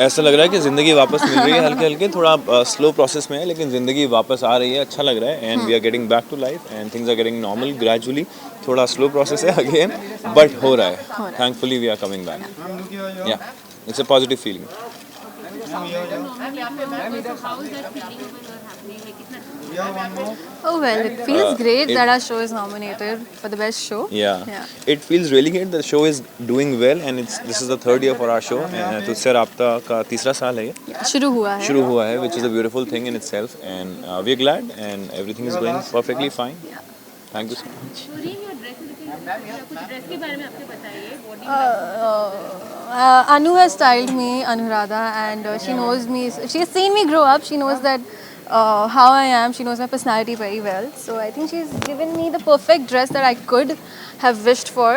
ऐसा लग रहा है कि ज़िंदगी वापस मिल रही है हल्के हल्के, थोड़ा स्लो प्रोसेस में है लेकिन ज़िंदगी वापस आ रही है, अच्छा लग रहा है and we are getting back to life and things are getting normal gradually. थोड़ा स्लो प्रोसेस है अगेन बट हो रहा है. Thankfully we are coming back. Yeah it's a positive feeling. Oh well, it feels great that our show is nominated for the best show. Yeah. It feels really great. The show is doing well and this is the third year for our show. तुझसे राब्ता का तीसरा साल है ये. शुरू हुआ है, which is a beautiful thing in itself and we are glad and everything is going perfectly fine. Thank you so much. Anu has styled me, Anuradha, and she knows me. She has seen me grow up. She knows that how I am. She knows my personality very well. So I think she's given me the perfect dress that I could have wished for.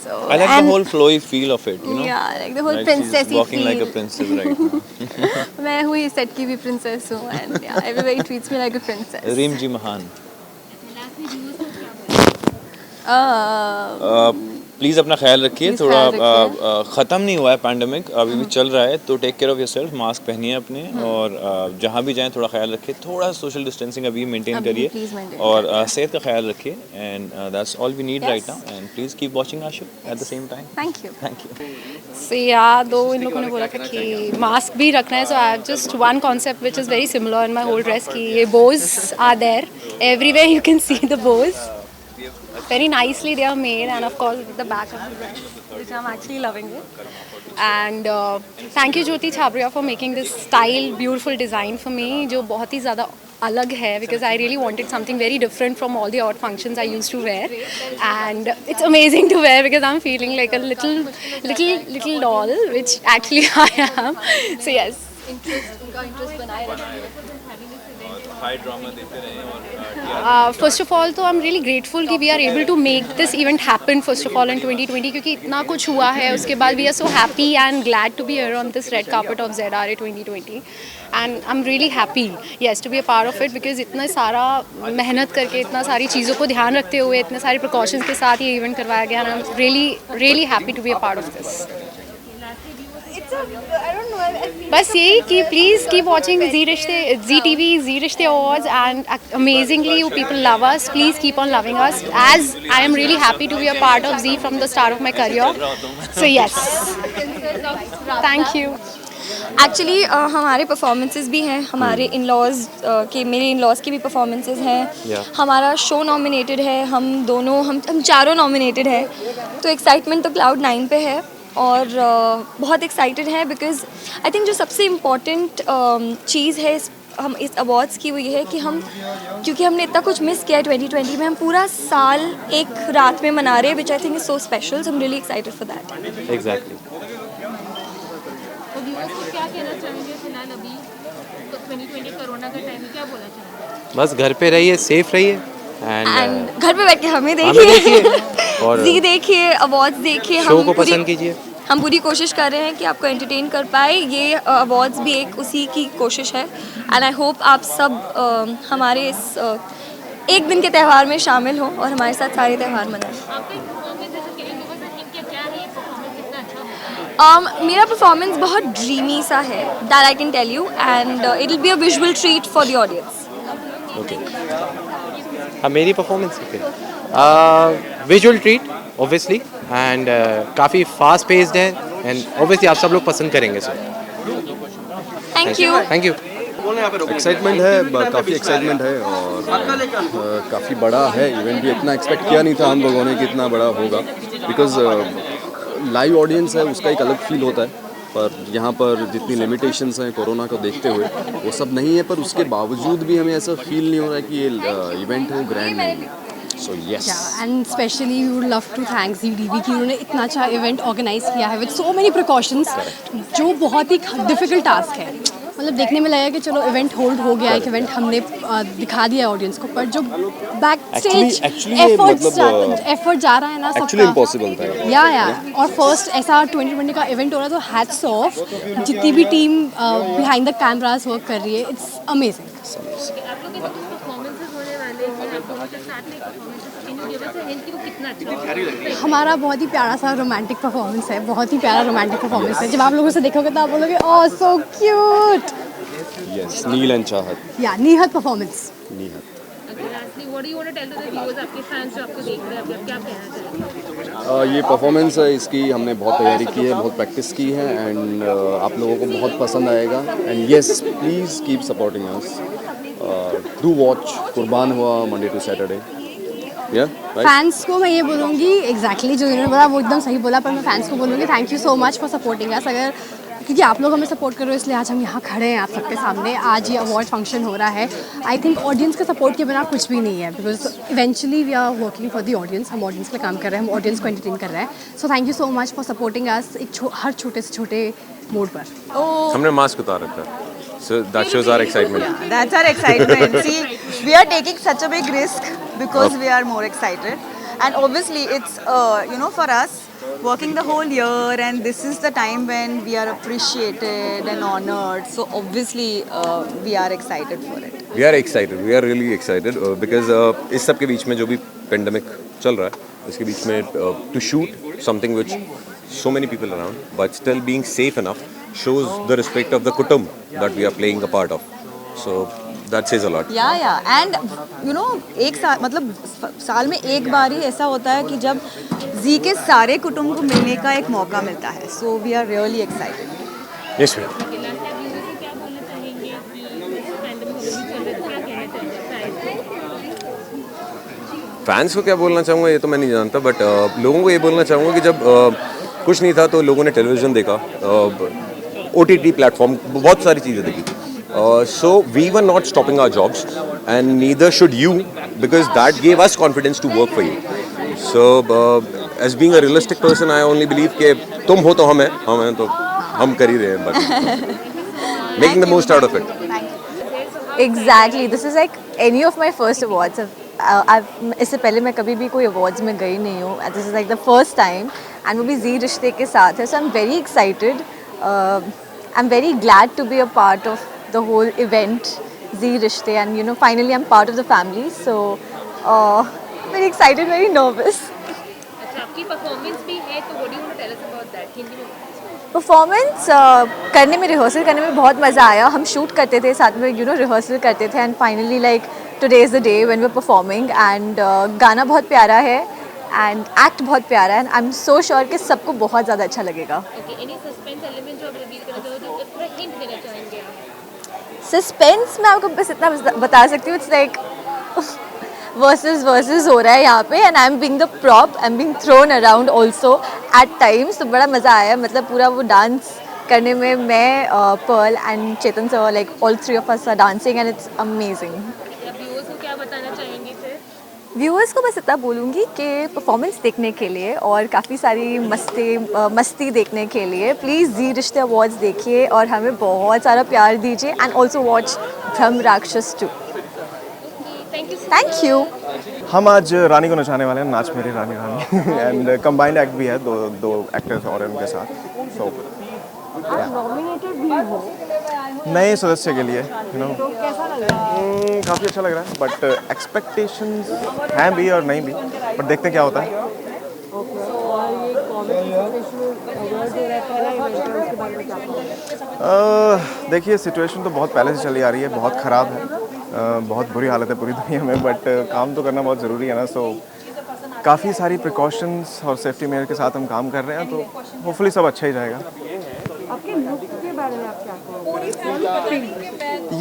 So I like the whole flowy feel of it, you know. Yeah, like the whole Like princessy she's walking feel. like a princess right now. मैं हुई set की भी princess हूँ and yeah, everybody treats me like a princess. Reem ji Mahan. Please अपना ख्याल रखिए. थोड़ा ख़त्म नहीं हुआ है पैंडमिक, अभी भी चल रहा है, तो take care of yourself. Mask पहनिए अपने और जहाँ भी जाएं थोड़ा ख्याल रखिए. थोड़ा सोशल डिस्टेंसिंग अभी मेंटेन करिए और सेहत का ख्याल रखिए and that's all we need right now and please keep watching our show at the same time. Thank you. Thank you. So yeah, though इन लोगों ने बोला था कि मास्क भी रखना है, so I have just one concept which is very similar in my whole dress कि ये bows are there everywhere. You can see the bows. Very nicely they are made and of course with the back of the dress, which I'm actually loving it. And thank you Jyoti Chhabria for making this style beautiful design for me, जो बहुत ही ज़्यादा अलग है because I really wanted something very different from all the odd functions I used to wear, and it's amazing to wear because I'm feeling like a little doll, which actually I am. So yes. उनका interest बनाए रखना. High drama देते रहे और first of all तो I am really grateful कि we are able to make this event happen first of all in 2020, क्योंकि इतना कुछ हुआ है. उसके बाद we are so happy and glad to be here on this red carpet of ZRA 2020 and I am really happy yes to be a part of it because इतना सारा मेहनत करके इतना सारी चीज़ों को ध्यान रखते हुए इतने सारे प्रिकॉशंस के साथ ये इवेंट करवाया गया and I am really happy to be a part of this. बस यही कि please keep watching Zee Rishtey awards and amazingly you people love us. Please keep on loving us as I am really happy to be a part of Zee from the start of my career. So yes, thank you. Actually हमारे performances भी हैं, हमारे in-laws के, मेरे in-laws की भी performances हैं. हमारा शो नॉमिनेटेड है, हम चारों नॉमिनेटेड है, तो एक्साइटमेंट तो क्लाउड 9 पे है और बहुत एक्साइटेड है बिकॉज़ आई थिंक जो सबसे इम्पॉर्टेंट चीज़ है हम इस अवार्ड्स की वो ये है कि क्योंकि हमने इतना कुछ मिस किया है 2020 में, हम पूरा साल एक रात में मना रहे हैं, which I think is so special. So I am really excited for that. Exactly. क्या कहना चाहेंगे फिलहाल अभी तो 2020 कोरोना का टाइम है, क्या बोलना चाहेंगे? बस घर पे रहिए, सेफ रहिए एंड घर पे बैठ के हमें देखिए और जी देखिए, अवार्ड्स देखिए, शो को पसंद कीजिए. हम पूरी कोशिश कर रहे हैं कि आपको एंटरटेन कर पाए. ये अवार्ड्स भी एक उसी की कोशिश है एंड आई होप आप सब हमारे इस एक दिन के त्यौहार में शामिल हों और हमारे साथ सारे त्यौहार मनाएं. मेरा परफॉर्मेंस बहुत ड्रीमी सा है, that I can tell you, and it will be a visual treat for the audience. Okay. हाँ, मेरी performance visual treat obviously and काफ़ी फास्ट पेस्ड है एंड ऑब्वियसली आप सब लोग पसंद करेंगे sir. Thank you. Thank you. Excitement है, काफ़ी एक्साइटमेंट है और काफ़ी बड़ा है इवेंट भी. इतना एक्सपेक्ट किया नहीं था हम लोगों ने कि इतना बड़ा होगा बिकॉज़ लाइव ऑडियंस है, उसका एक अलग फील होता है. पर यहाँ पर जितनी लिमिटेशंस हैं कोरोना को देखते हुए वो सब नहीं है, पर उसके बावजूद भी हमें ऐसा फील नहीं हो रहा है कि ये इवेंट है ग्रैंड नहीं है. So yes, and specially we would love to thank ZDB कि उन्होंने इतना अच्छा इवेंट ऑर्गेनाइज किया है विद सो मेनी प्रिकॉशंस, जो बहुत ही डिफिकल्ट टास्क है. मतलब देखने में लगा कि चलो इवेंट होल्ड हो गया, एक इवेंट हमने दिखा दिया ऑडियंस को, पर जो बैक स्टेज एफर्ट जा रहा है ना सबका, इम्पॉसिबल था. या और फर्स्ट ऐसा 2020 का इवेंट हो रहा है, तो हैट्स ऑफ जितनी भी team behind the cameras work कर रही है. It's amazing. आप लोग के जो परफॉर्मेंसेस होने वाले हैं, आप लोगों के साथ में परफॉर्मेंसेस वीडियो में सेहन की वो कितना अच्छा है। हमारा बहुत ही प्यारा सा रोमांटिक परफॉर्मेंस है, बहुत ही प्यारा रोमांटिक परफॉर्मेंस है। जब आप लोगों से देखोगे तो आप बोलोगे oh so cute. Yes, Neel and Chahat. Yeah निहत परफॉर्मेंस। नीहत। Lastly what do you want to tell to the viewers, आपके फैंस जो आपको देख रहे हैं, अभी आप क्या कहना चाहेंगे? ये परफॉर्मेंस है, इसकी हमने बहुत तैयारी की है, बहुत प्रैक्टिस की है एंड आप लोगों को बहुत पसंद आएगा and yes please keep supporting us. Do watch कुर्बान हुआ मंडे टू सैटरडे। फैंस को मैं ये बोलूँगी एग्जैक्टली जो इन्होंने बोला वो एकदम सही बोला, पर मैं फैंस को बोलूँगी thank you so much for supporting us. अगर क्योंकि आप लोग हमें सपोर्ट कर रहे हो इसलिए आज हम यहाँ खड़े हैं आप सबके सामने। आज ये अवार्ड फंक्शन हो रहा है। आई थिंक ऑडियंस के सपोर्ट के बिना कुछ भी नहीं है, because eventually we are working for the audience. हम ऑडियंस के लिए काम कर रहे हैं, हम ऑडियंस को एंटरटेन कर रहे हैं। So thank you so much for supporting us एक हर छोटे से छोटे मोड पर। हमने मास्क उतार रखा है, so that shows our excitement. That's our excitement. See, we are taking such a big risk because we are more excited, and obviously it's for us working the whole year, and this is the time when we are appreciated and honored. So obviously we are excited for it. We are excited. We are really excited because इस सब के बीच में जो भी pandemic चल रहा है इसके बीच में to shoot something which so many people around but still being safe enough shows the respect of the kutum that we are playing a part of. So that says a lot. Yeah, and एक साल मतलब साल में एक बार ही ऐसा होता है कि जब जी के सारे कुटुंब को मिलने का एक मौका मिलता है. So we are really excited. Yes, ma'am. Last time viewers को क्या बोलना चाहेंगे कि पैंडेमिक अभी भी चल रहा है, क्या कहना चाहेंगे फैंस को क्या बोलना चाहूँगा ये तो मैं नहीं जानता, बट लोगों को ये बोलना चाहूँगा कि जब कुछ नहीं था तो लोगों ने टेलीविज़न देखा, OTT प्लेटफॉर्म, बहुत सारी चीज़ें देखी. So we were not stopping our jobs and neither should you because that gave us confidence to work for you. So as being a realistic person I only believe कि तुम हो तो हम हैं तो हम कर ही रहे हैं, but making the most out of it. Exactly. This is like any of my first awards. इससे पहले मैं कभी भी कोई awards में गई नहीं हूँ. This is like the first time and वो भी जी रिश्ते के साथ है. So I'm very excited. I'm very glad to be a part of the whole event, जी रिश्ते, and finally I'm part of the family. So very excited, very nervous. अच्छा, आपकी performance भी है तो what do you want to tell us about that? Hindi में performance करने में, rehearsal करने में बहुत मज़ा आया. हम शूट करते थे साथ में, रिहर्सल करते थे and finally like today is the day when we are performing and गाना बहुत प्यारा है एंड एक्ट बहुत प्यारा है and I am so sure कि सबको बहुत ज़्यादा अच्छा लगेगा. ओके, एनी सस्पेंस एलिमेंट जो आप रिवील करना चाहो जो थोड़ा हिंट देना चाहेंगे आप? सस्पेंस मैं आपको बस इतना बता सकती हूँ, इट्स लाइक वर्सेस हो रहा है यहाँ पे and I am being the prop, I am being throne around also eight times. तो बड़ा मज़ा आया, मतलब पूरा वो डांस करने में. मैं Pearl and Chetan sir, like all three of us are dancing and it's amazing. Viewers को क्या बताना चाहेंगे फिर? व्यूअर्स को बस इतना बोलूँगी कि परफॉर्मेंस देखने के लिए और काफ़ी सारी मस्ती देखने के लिए प्लीज़ जी रिश्ते अवार्ड्स देखिए और हमें बहुत सारा प्यार दीजिए एंड ऑल्सो वॉच ब्रह्म राक्षस 2. Thank you. हम आज रानी को नचाने वाले हैं, नाच मेरी रानी रानी एंड कंबाइंड एक्ट भी है दो एक्टर्स और उनके साथ. सो नए सदस्य के लिए काफ़ी अच्छा लग रहा है, बट एक्सपेक्टेशंस हैं भी और नहीं भी, बट देखते हैं क्या होता है. देखिए सिचुएशन तो बहुत पहले से चली आ रही है, बहुत ख़राब है, बहुत बुरी हालत है पूरी दुनिया में, बट काम तो करना बहुत ज़रूरी है ना. सो काफ़ी सारी प्रिकॉशंस और सेफ्टी मेजर के साथ हम काम कर रहे हैं, तो होपफुली सब अच्छा ही जाएगा. आपके लुक के बारे में आप क्या कहोगे?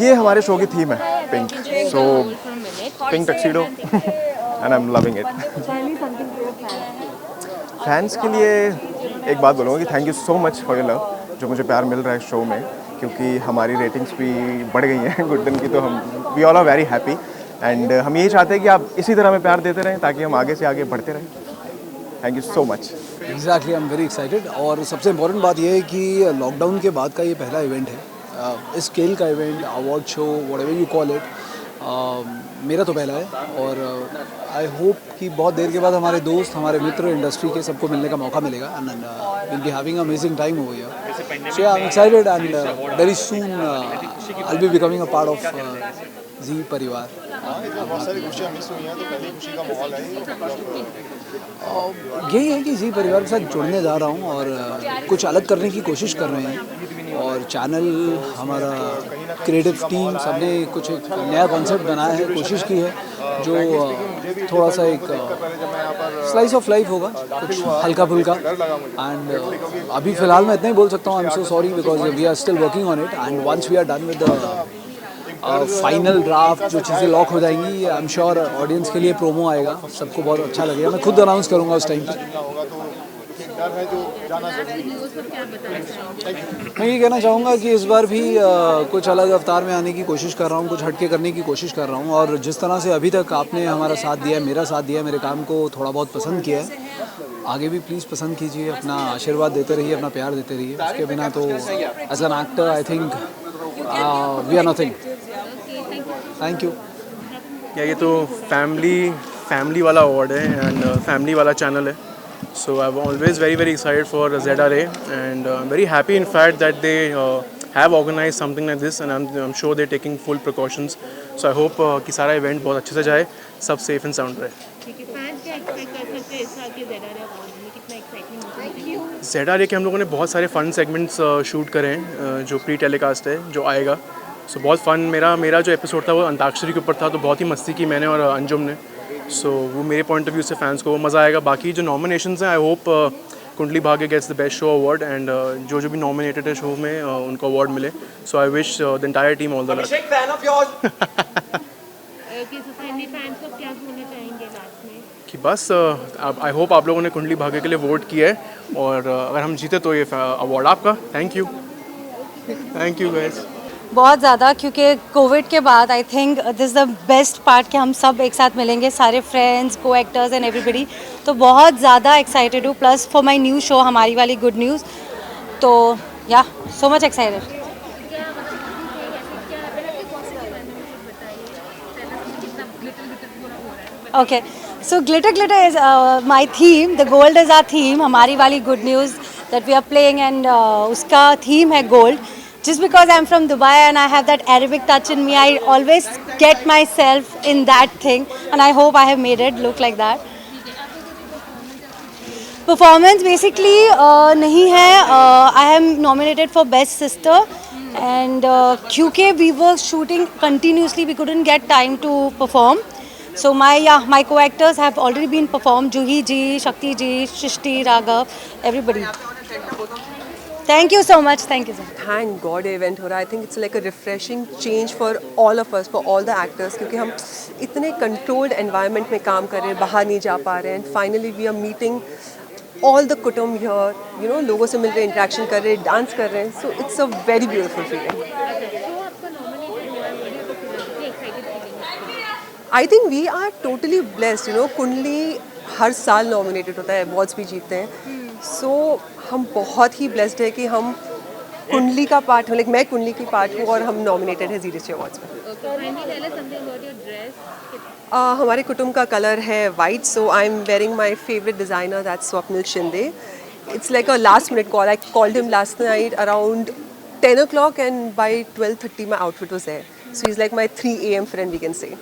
ये हमारे शो की थीम है, pink. So pink tuxedo and I am loving it. Fans के लिए एक बात बोलूँगा कि thank you so much for your love, जो मुझे प्यार मिल रहा है शो में, क्योंकि हमारी रेटिंग्स भी बढ़ गई हैं गुड दिन की. तो हम we all are very happy and हम यही चाहते हैं कि आप इसी तरह हमें प्यार देते रहें ताकि हम आगे से आगे बढ़ते रहें. Thank you so much. Exactly, I am very excited. और सबसे इम्पोर्टेंट बात यह है कि लॉकडाउन के बाद का ये पहला इवेंट है, इस स्केल का event, award show, whatever you call it. मेरा तो पहला है और आई होप कि बहुत देर के बाद हमारे दोस्त, हमारे मित्र, इंडस्ट्री के सबको मिलने का मौका मिलेगा and will be having amazing time over here. So I am excited and very soon I will be becoming a part of Zee परिवार. बहुत सारी खुशियाँ मिस हुई हैं, तो पहली खुशी का माहौल है। यही है कि इसी परिवार के साथ जुड़ने जा रहा हूँ और कुछ अलग करने की कोशिश कर रहे हैं। और चैनल, हमारा क्रिएटिव टीम, सबने कुछ एक नया कॉन्सेप्ट बनाया है, कोशिश की है जो थोड़ा सा एक स्लाइस ऑफ लाइफ होगा, कुछ हल्का फुल्का। एंड अभी फ़िलहाल मैं इतना ही बोल सकता हूँ, I am so sorry because we are still working on it and once we are done with the final draft, जो चीज़ें लॉक हो जाएंगी, आई एम श्योर ऑडियंस के लिए प्रोमो आएगा, सबको बहुत अच्छा लगेगा। मैं खुद अनाउंस करूँगा उस टाइम पर। मैं ये कहना चाहूँगा कि इस बार भी कुछ अलग अवतार में आने की कोशिश कर रहा हूँ, कुछ हटके करने की कोशिश कर रहा हूँ। और जिस तरह से अभी तक आपने हमारा साथ दिया है, मेरा साथ दिया है, मेरे काम को थोड़ा बहुत पसंद किया है, आगे भी प्लीज़ पसंद कीजिए, अपना आशीर्वाद देते रहिए, अपना प्यार देते रहिए। उसके बिना तो as an actor I think we are nothing. Thank you. ये तो फैमिली वाला अवार्ड है एंड फैमिली वाला चैनल है। So I'm always very excited for ZRA and I'm very happy in fact that they have organized something like this and I'm sure they're taking full precautions. So I hope कि सारा event बहुत अच्छे से जाए, सब safe and sound रहे। ZRA के हम लोगों ने बहुत सारे फन सेगमेंट्स शूट करे हैं जो प्री टेलीकास्ट है, जो आएगा। सो बहुत फन, मेरा जो एपिसोड था वो अंताक्षरी के ऊपर था, तो बहुत ही मस्ती की मैंने और अंजुम ने। सो वो मेरे पॉइंट ऑफ व्यू से फैंस को वो मज़ा आएगा। बाकी जो नॉमिनेशंस हैं, आई hope Kundali Bhagya gets the best show award and जो भी नॉमिनेटेड है शो में उनको अवार्ड मिले। So I wish the entire team all the best. कि बस आई होप आप लोगों ने कुंडली भाग्य के लिए वोट किया है और अगर हम जीते तो ये अवार्ड आपका। Thank you guys. बहुत ज़्यादा, क्योंकि कोविड के बाद I think this the best part कि हम सब एक साथ मिलेंगे, सारे फ्रेंड्स, को एक्टर्स एंड एवरीबडी। तो बहुत ज़्यादा एक्साइटेड हूँ, plus for my new show हमारी वाली गुड न्यूज़, तो yeah so much excited. Okay, so glitter is my theme, the gold is our theme, हमारी वाली good news that we are playing and उसका थीम है gold. Just because I'm from Dubai and I have that Arabic touch in me, I always get myself in that thing and I hope I have made it look like that. Performance basically नहीं है, I am nominated for Best Sister and क्योंकि we were shooting continuously, we couldn't get time to perform. So my co-actors have already been performed, Juhi ji, Shakti ji, Shrishti, Raghav, everybody. Thank you so much. Thank you so much. Thank God event हो रहा है। I think it's like a refreshing change for all of us, for all the actors, क्योंकि हम इतने controlled environment में काम कर रहे हैं, बाहर नहीं जा पा रहे हैं, and finally we are meeting all the कुटुंब here, you know, लोगों से मिल रहे, interaction कर रहे, डांस कर रहे हैं, so it's a very beautiful feeling. I think we are totally blessed, you know, कुंडली हर साल नॉमिनेटेड होता है, अवार्ड्स भी जीतते हैं, so हम बहुत ही ब्लेस्ड है कि हम कुंडली का पार्ट हूँ, लाइक मैं कुंडली की पार्ट हूँ और हम नॉमिनेटेड है ज़ी अवार्ड्स में। हमारे कुटुंब का कलर है white, so I am wearing my favourite designer, that's Swapnil Shinde. It's like a last minute call, I called him last night around 10 o'clock and by 12:30 my outfit was there, so he's like my 3 AM friend, we can say.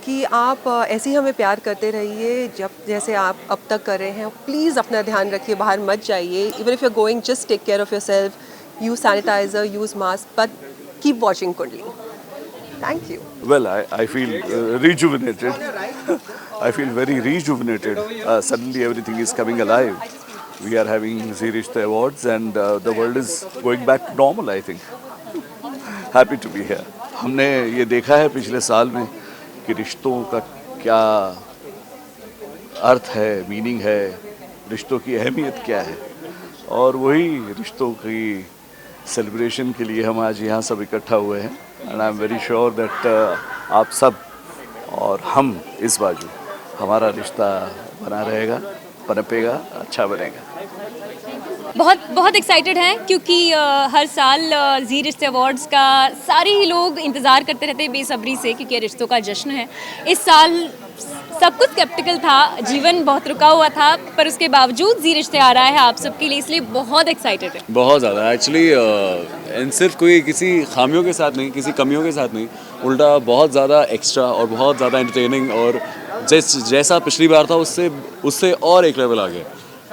कि आप ऐसे ही हमें प्यार करते रहिए जैसे आप अब तक कर रहे हैं। प्लीज़ अपना ध्यान रखिए, बाहर मत जाइए, even if you are going just take care of yourself, use sanitiser, use mask, but keep watching Kundali. Thank you. Well, I feel rejuvenated. I feel very rejuvenated. Suddenly everything is coming alive. We are having Zee Rishte Awards and the world is going back to normal, I think. Happy to be here. हमने ये देखा है पिछले साल में कि रिश्तों का क्या अर्थ है, मीनिंग है, रिश्तों की अहमियत क्या है, और वही रिश्तों की सेलिब्रेशन के लिए हम आज यहाँ सब इकट्ठा हुए हैं। And I am very sure that आप सब और हम इस बाजू हमारा रिश्ता बना रहेगा, पनपेगा, अच्छा बनेगा। बहुत एक्साइटेड हैं क्योंकि हर साल ज़ी रिश्ते अवार्ड्स का सारे ही लोग इंतज़ार करते रहते हैं बेसब्री से, क्योंकि रिश्तों का जश्न है। इस साल सब कुछ स्केप्टिकल था, जीवन बहुत रुका हुआ था, पर उसके बावजूद जी रिश्ते आ रहा है आप सबके लिए, इसलिए बहुत एक्साइटेड है। बहुत ज़्यादा एक्चुअली, एंड सिर्फ कोई किसी खामियों के साथ नहीं, किसी कमियों के साथ नहीं, उल्टा बहुत ज़्यादा एक्स्ट्रा और बहुत ज़्यादा एंटरटेनिंग, और जैसा पिछली बार था उससे और एक लेवल आ गया।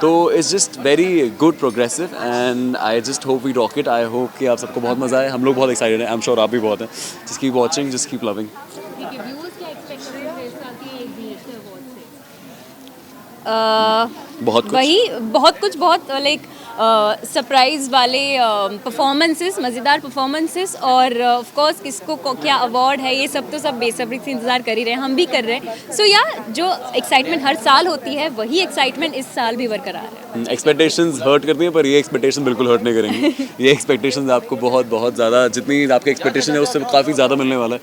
तो it's just very good, progressive, and I just hope we rock it. I hope कि आप सबको बहुत मज़ा आए, हम लोग बहुत एक्साइटेड हैं, आई एम श्योर आप भी बहुत हैं। Just keep watching, just keep loving. बहुत कुछ, बहुत कुछ, बहुत लाइक सरप्राइज वाले परफॉर्मेंसेस, मज़ेदार परफॉर्मेंसेस, और ऑफ कोर्स किसको क्या अवार्ड है, ये सब तो सब बेसब्री से इंतज़ार कर ही रहे हैं, हम भी कर रहे हैं। सो या जो एक्साइटमेंट हर साल होती है वही एक्साइटमेंट इस साल भी बरकरार है। एक्सपेक्टेशंस हर्ट करती हैं, पर ये एक्सपेक्टेशन बिल्कुल हर्ट नहीं करेंगी। ये एक्सपेक्टेशंस आपको बहुत बहुत ज़्यादा, जितनी आपके एक्सपेक्टेशन है उससे काफ़ी ज़्यादा मिलने वाला है,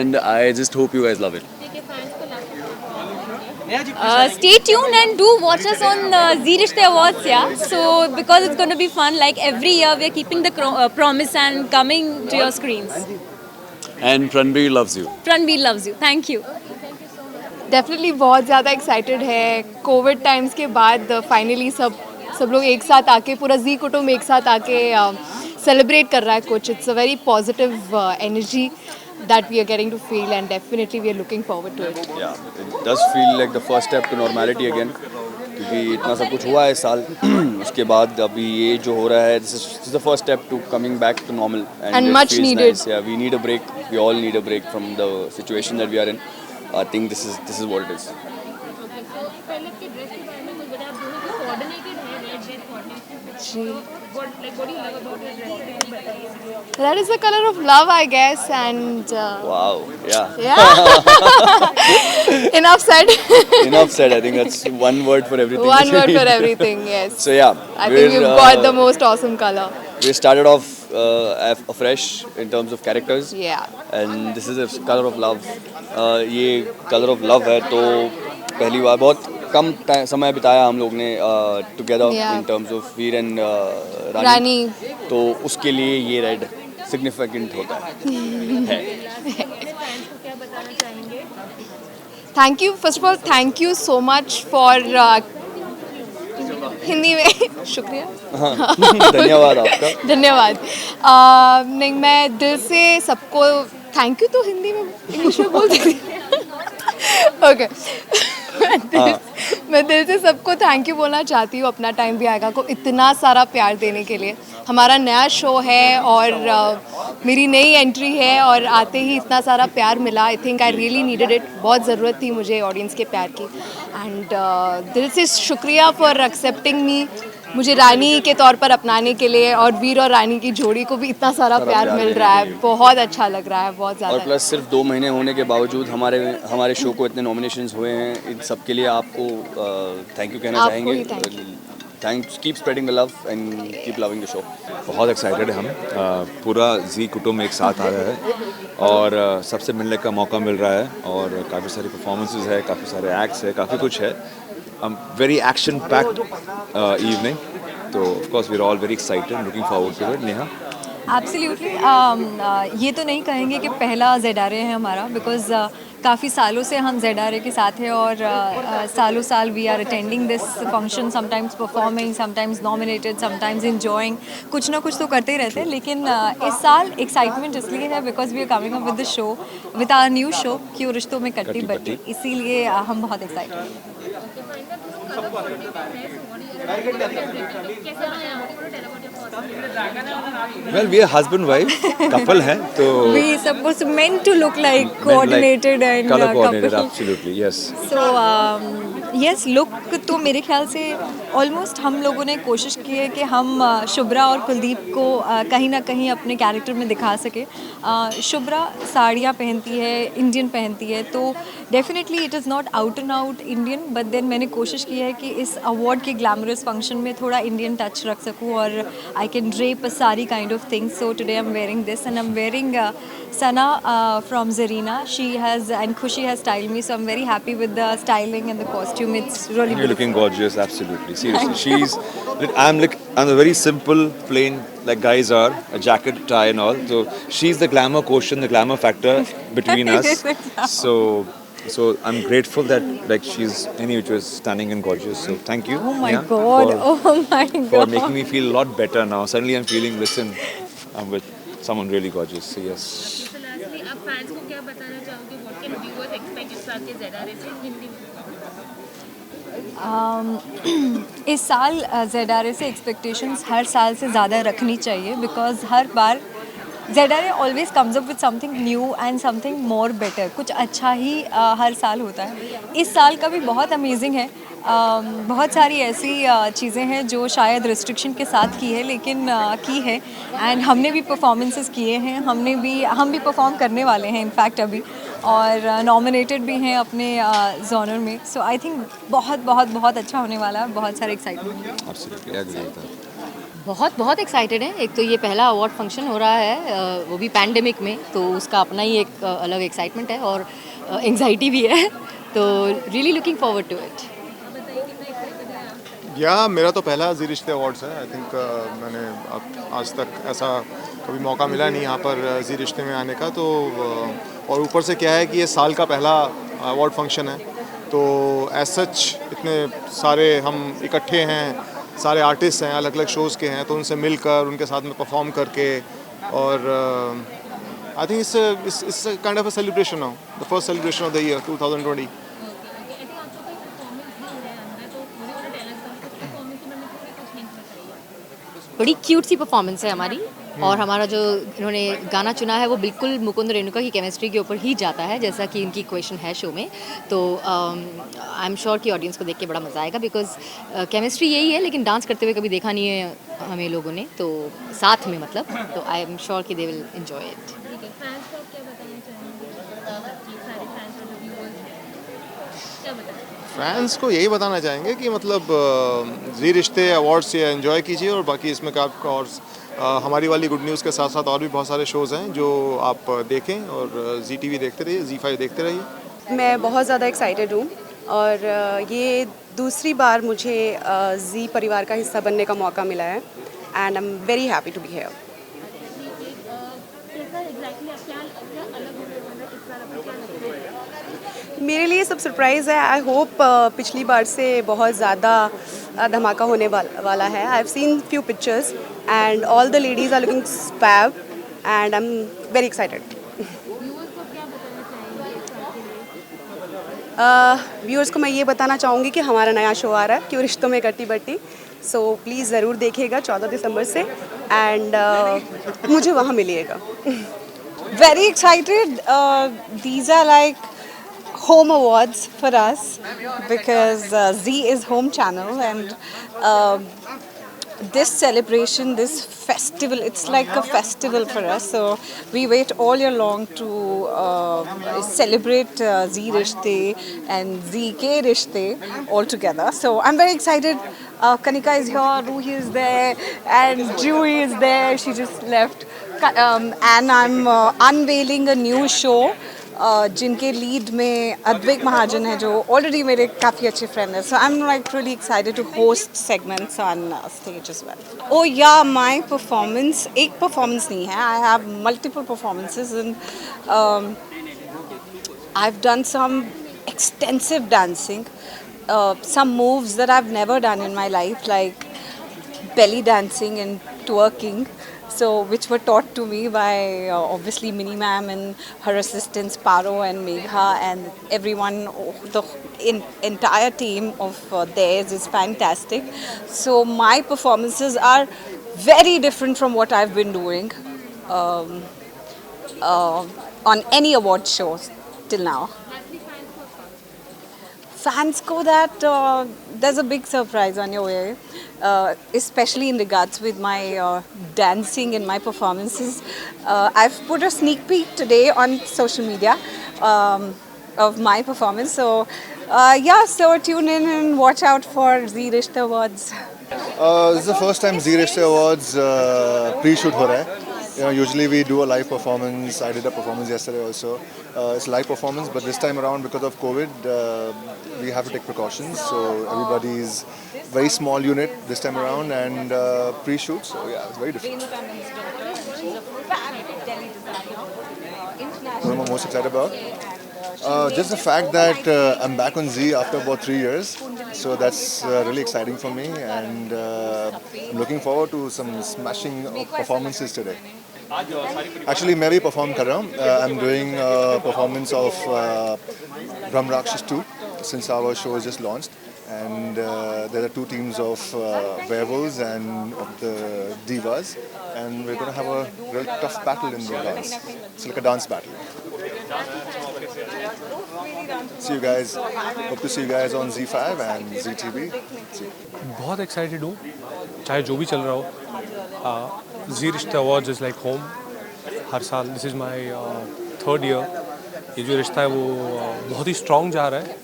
and I just hope you guys love it. Stay tuned and do watch us on Zee Rishte Awards, yeah. So because it's going to be fun, like every year we are keeping the promise and coming to your screens. And Pranveer loves you. Pranveer loves you. Thank you. Definitely बहुत ज़्यादा excited है। Covid times के बाद finally सब लोग एक साथ आके, पूरा जी कुटुंब एक साथ आके सेलिब्रेट कर रहा है कुछ। It's a very positive energy that we are getting to feel, and definitely we are looking forward to it. Yeah, it does feel like the first step to normality again, क्योंकि इतना सब कुछ हुआ है इस साल। उसके बाद अभी ये जो हो रहा है, this is the first step to coming back to normal, and much needed. Nice. Yeah, we need a break. We all need a break from the situation that we are in. I think this is what it is. पहले के dress के बारे में कुछ बताया, आप दोनों को कोऑर्डिनेटेड है, रेड रेड कोऑर्डिनेटेड जी। What do you love about your dress? बताइए। That is the color of love, I guess, and wow, yeah. Enough said. Enough said. I think that's one word for everything. One word for everything, yes. So yeah, I think you've got the most awesome color. We started off afresh in terms of characters. Yeah. And this is a color of love. ये color of love है, तो पहली बार बहुत कम समय बिताया हम लोग ने together in terms of Veer and Rani, तो उसके लिए ये रेड सिग्निफिकेंट होता है। Thank you, first of all thank you so much for Hindi में शुक्रिया। धन्यवाद आपका। धन्यवाद। नहीं, मैं दिल से सबको थैंक यू तो हिंदी में, इंग्लिश में बोल देती ओके। मैं दिल से सबको थैंक यू बोलना चाहती हूँ, अपना टाइम भी आएगा को इतना सारा प्यार देने के लिए। हमारा नया शो है और मेरी नई एंट्री है, और आते ही इतना सारा प्यार मिला। I think I really needed it. बहुत ज़रूरत थी मुझे ऑडियंस के प्यार की, एंड दिल से शुक्रिया फॉर एक्सेप्टिंग मी, मुझे रानी के तौर पर अपनाने के लिए, और वीर और रानी की जोड़ी को भी इतना सारा प्यार मिल रहा है। बहुत अच्छा लग रहा है, बहुत ज़्यादा। और प्लस सिर्फ 2 महीने होने के बावजूद हमारे शो को इतने नॉमिनेशंस हुए हैं, इन सब के लिए आपको थैंक यू कहना चाहेंगे। Thanks, keep spreading the love and keep loving the show. बहुत एक्साइटेड है हम, पूरा जी कुटुंब एक साथ आ रहा है और सबसे मिलने का मौका मिल रहा है, और काफ़ी सारी परफॉर्मेंसेस है, काफ़ी सारे एक्ट्स है, काफ़ी कुछ है। वेरी एक्शन पैक्ड इवनिंग, तो of course we are all very excited, looking forward to it. Neha? Absolutely, ये तो नहीं कहेंगे कि पहला ZRA है हमारा, बिकॉज काफ़ी सालों से हम ZRA के साथ हैं, और सालों साल we are attending this function, sometimes performing, sometimes nominated, sometimes enjoying, कुछ ना कुछ तो करते ही रहते हैं। लेकिन इस साल एक्साइटमेंट इसलिए है because we are coming up with the show, with our new show Kyun Rishton में कट्टी बट्टी, इसीलिए हम बहुत एक्साइटेड हैं। Well, we are husband wife couple हैं, तो we supposed meant to look like coordinated and color coordinated, couple. absolutely, yes. So yes, look तो मेरे ख्याल से ऑलमोस्ट हम लोगों ने कोशिश की है कि हम शुभ्रा और कुलदीप को कहीं ना कहीं अपने कैरेक्टर में दिखा सके। शुभ्रा साड़ियाँ पहनती है, इंडियन पहनती है, तो definitely it is not out and out Indian, but then मैंने कोशिश की है कि इस अवार्ड के ग्लैमरस फंक्शन में थोड़ा इंडियन टच रख सकूँ, और आई कैन ड्रेप अ सारी kind of things. So today I am wearing this, and I am wearing Sana from Zarina. She has, and Khushi has styled me, so I'm very happy with the styling and the costume. It's really You're beautiful. looking gorgeous, absolutely. Seriously, I'm a very simple, plain, like guys are, a jacket, tie and all. So she's the glamour quotient, the glamour factor between us. So So I'm grateful that like she's anyway was stunning and gorgeous. So thank you. Oh my Neha, God. for, Oh my for God. making me feel a lot better now. Suddenly I'm feeling, listen, I'm with someone really gorgeous. So yes. So lastly, आप fans को क्या बताना चाहोगे? What can viewers expect इस साल के ZRA से हिंदी में? इस साल ZRA से एक्सपेक्टेशंस हर साल से ज़्यादा रखनी चाहिए because her bar ZRA always comes up with something new and something more better. कुछ अच्छा ही हर साल होता है. इस साल का भी बहुत अमेजिंग है. बहुत सारी ऐसी चीज़ें हैं जो शायद रिस्ट्रिक्शन के साथ की है लेकिन की है एंड हमने भी परफॉर्मेंसेस किए हैं. हम भी परफॉर्म करने वाले हैं इनफैक्ट अभी और नॉमिनेटेड भी हैं अपने जॉनर में. सो आई थिंक बहुत बहुत बहुत अच्छा होने वाला है. बहुत सारे एक्साइटमेंट है. Absolutely, I agree with that. बहुत एक्साइटेड हैं. एक तो ये पहला अवार्ड फंक्शन हो रहा है वो भी पैंडेमिक में, तो उसका अपना ही एक अलग एक्साइटमेंट है और एंग्जाइटी भी है. तो really looking forward to it. मेरा तो पहला जी रिश्ते अवार्ड्स है. आई थिंक मैंने आज तक ऐसा कभी मौका मिला नहीं यहाँ पर जी रिश्ते में आने का. तो और ऊपर से क्या है कि ये साल का पहला अवार्ड फंक्शन है, तो एज सच इतने सारे हम इकट्ठे हैं, सारे आर्टिस्ट हैं, अलग अलग शोज़ के हैं, तो उनसे मिलकर उनके साथ में परफॉर्म करके और I think it's kind of a celebration now, the first celebration of the year 2020. बड़ी क्यूट सी परफॉर्मेंस है हमारी और हमारा जो इन्होंने गाना चुना है वो बिल्कुल मुकुंद रेणुका की केमिस्ट्री के ऊपर ही जाता है जैसा कि इनकी क्वेश्चन है शो में. तो आई एम श्योर कि ऑडियंस को देख के बड़ा मज़ा आएगा बिकॉज केमिस्ट्री यही है लेकिन डांस करते हुए कभी देखा नहीं है हमें लोगों ने, तो साथ में मतलब. तो आई एम श्योर कि they will enjoy it. Fans को यही बताना चाहेंगे कि मतलब जी रिश्ते अवार्ड्स ये एंजॉय कीजिए और बाकी इसमें का आपका और हमारी वाली गुड न्यूज़ के साथ साथ और भी बहुत सारे शोज़ हैं जो आप देखें और ZTV देखते रहिए, ZEE5 देखते रहिए. मैं बहुत ज़्यादा एक्साइटेड हूँ और ये दूसरी बार मुझे जी परिवार का हिस्सा बनने का मौका मिला है and I am very happy to be here. मेरे लिए सब सरप्राइज़ है. आई होप पिछली बार से बहुत ज़्यादा धमाका होने वाला है. I have seen few pictures and all the ladies are looking fab and I am very excited. Viewers को मैं ये बताना चाहूँगी कि हमारा नया शो आ रहा है क्यों रिश्तों में कट्टी बट्टी. सो प्लीज़ ज़रूर देखिएगा 14 दिसंबर से एंड मुझे वहाँ मिलिएगा. Very excited. These are like home awards for us because Z is home channel and this celebration, this festival, it's like a festival for us. So we wait all year long to celebrate Z Rishte and ZK Rishte all together. So I'm very excited. Kanika is here, Ruhi is there, and Juhi is there. She just left. And I'm unveiling a new show जिनके lead में अद्वैक महाजन है जो already मेरे काफ़ी अच्छे friend हैं. So I am like really excited to host segments on stage as well. Oh yeah my performance एक performance नहीं है. I have multiple performances and I have done some extensive dancing, some moves that I've never done in my life, like belly dancing and twerking, so which were taught to me by obviously Mini Ma'am and her assistants Paro and Megha and everyone. The entire team of theirs is fantastic. So my performances are very different from what I've been doing on any award shows till now. Fans ko that there's a big surprise on your way, especially in regards with my dancing and my performances. I've put a sneak peek today on social media of my performance. So yeah, so tune in and watch out for Z Rishte Awards. This is the first time Z Rishte Awards pre-shoot ho raha hai. You know, usually we do a live performance. I did a performance yesterday also. It's a live performance, but this time around because of COVID, we have to take precautions. So everybody's very small unit this time around and pre-shoot. So yeah, it's very different. What am I most excited about? Just the fact that I'm back on Z after about 3 years, so that's really exciting for me, and I'm looking forward to some smashing performances today. Actually, मैं भी perform कर रहा हूँ. I'm doing a performance of Brahm Rakshas 2 since our show is just launched, and there are two teams of werewolves and of the divas, and we're going to have a real tough battle in the dance. It's like a dance battle. See you guys. Hope to see you guys on Z5 and ZTV. बहुत excited हूँ, चाहे जो भी चल रहा हो. जी रिश्ता awards is like home. हर साल this is my 3rd year. ये जो रिश्ता है वो बहुत ही स्ट्रॉन्ग जा रहा है.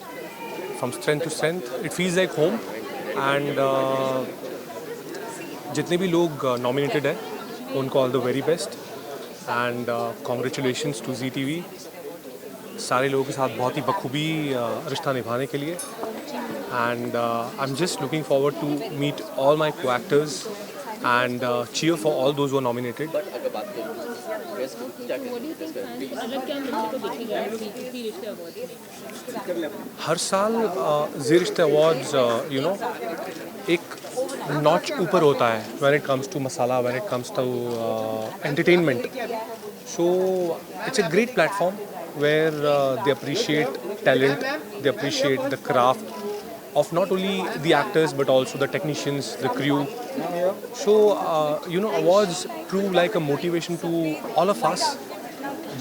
From strength to strength it feels like home. And जितने भी लोग नॉमिनेटेड हैं उनको all the very best, and congratulations to ZTV. सारे लोगों के साथ बहुत ही बखूबी रिश्ता निभाने के लिए. And I am just looking forward to meet all my co actors and cheer for all those who are nominated. हर साल जी रिश्ते अवार्ड्स एक नॉच ऊपर होता है when it comes to masala, when it comes to entertainment. So it's a great platform where they appreciate talent, they appreciate the craft of not only the actors but also the technicians, the crew. So awards prove like a motivation to all of us.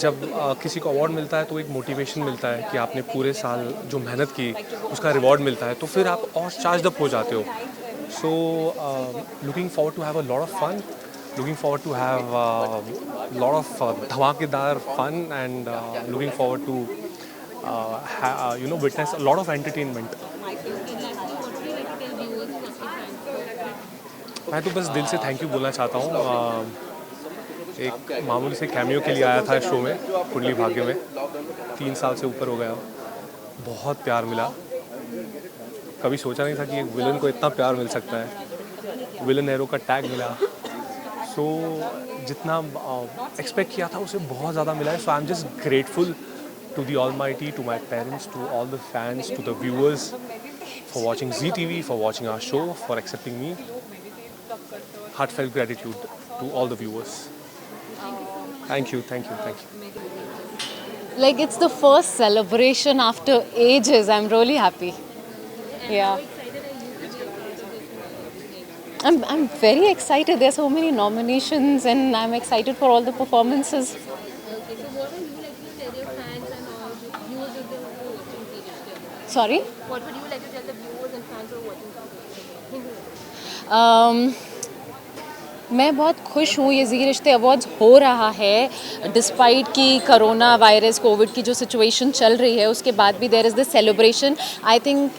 जब किसी को award मिलता है तो एक motivation मिलता है कि आपने पूरे साल जो मेहनत की उसका रिवॉर्ड मिलता है, तो फिर आप और चार्ज अप हो जाते हो. So looking forward to have a lot of fun, looking forward to have a lot of धमाकेदार fun, and looking forward to witness a lot of entertainment. मैं तो बस दिल से थैंक यू बोलना चाहता हूँ. एक मामूली से कैमियो के लिए आया था शो में, कुंडली भाग्य में. 3 साल से ऊपर हो गया. बहुत प्यार मिला. कभी सोचा नहीं था कि एक विलन को इतना प्यार मिल सकता है. विलन हीरो का टैग मिला. सो जितना एक्सपेक्ट किया था उसे बहुत ज़्यादा मिला है. So I am just grateful to the Almighty, to my parents, to all the fans, to the viewers for watching ZTV, for watching our show, for accepting me. Heartfelt gratitude to all the viewers. Thank you, thank you, thank you. Like it's the first celebration after ages. I'm really happy. Yeah. I'm very excited. There are so many nominations and I'm excited for all the performances. Sorry? What would you like to tell the viewers and fans who are watching? मैं बहुत खुश हूँ ये जी Rishtey awards हो रहा है despite कि corona virus Covid की जो सिचुएशन चल रही है उसके बाद भी there is this celebration. I think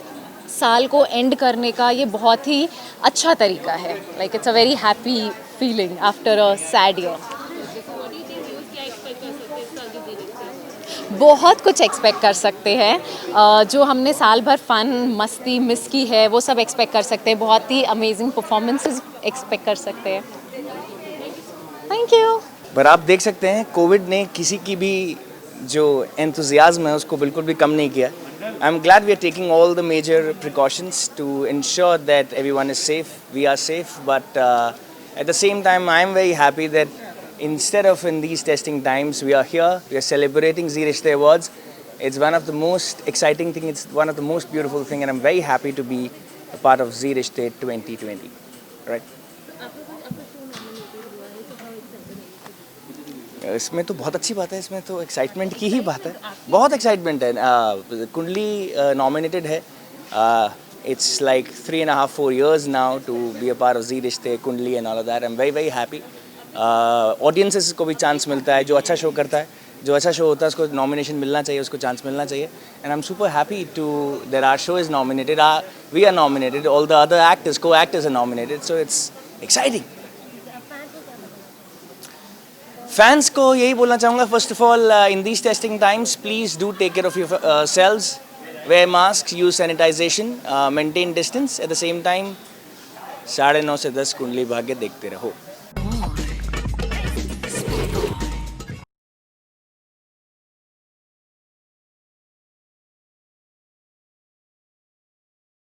साल को एंड करने का ये बहुत ही अच्छा तरीका है. Like it's a very happy feeling after a sad year. बहुत कुछ एक्सपेक्ट कर सकते हैं. जो हमने साल भर फन मस्ती मिस की है वो सब एक्सपेक्ट कर सकते हैं. बहुत ही अमेजिंग परफॉर्मेंसेस एक्सपेक्ट कर सकते हैं. Thank you. पर आप देख सकते हैं कोविड ने किसी की भी जो एंथुजियाज्म है उसको बिल्कुल भी कम नहीं किया. I am glad we are taking all the major precautions to ensure that everyone is safe. We are safe, but at the same time I am very happy that instead of in these testing times, we are here, we are celebrating Zee Rishte Awards. It's one of the most exciting thing, it's one of the most beautiful thing, and I'm very happy to be a part of Zee Rishte 2020. Right? इसमें तो बहुत अच्छी बात है. इसमें तो excitement की ही बात है. बहुत एक्साइटमेंट है. कुंडली नॉमिनेटेड है. It's like 3.5-4 years now to be a part of Zee Rishte, Kundli and all of that. I'm very very happy. Audiences को भी चांस मिलता है. जो अच्छा शो करता है, जो अच्छा शो होता है उसको नॉमिनेशन मिलना चाहिए, उसको चांस मिलना चाहिए. And I am super happy to that our show is nominated, we are nominated, all the other actors को actors are nominated. So it's exciting. Fans को यही बोलना चाहूँगा, first of all in these testing times please do take care of yourselves, wear mask, use sanitisation, maintain distance. At the same time 9:30 से 10 कुंडली भाग्य देखते रहो.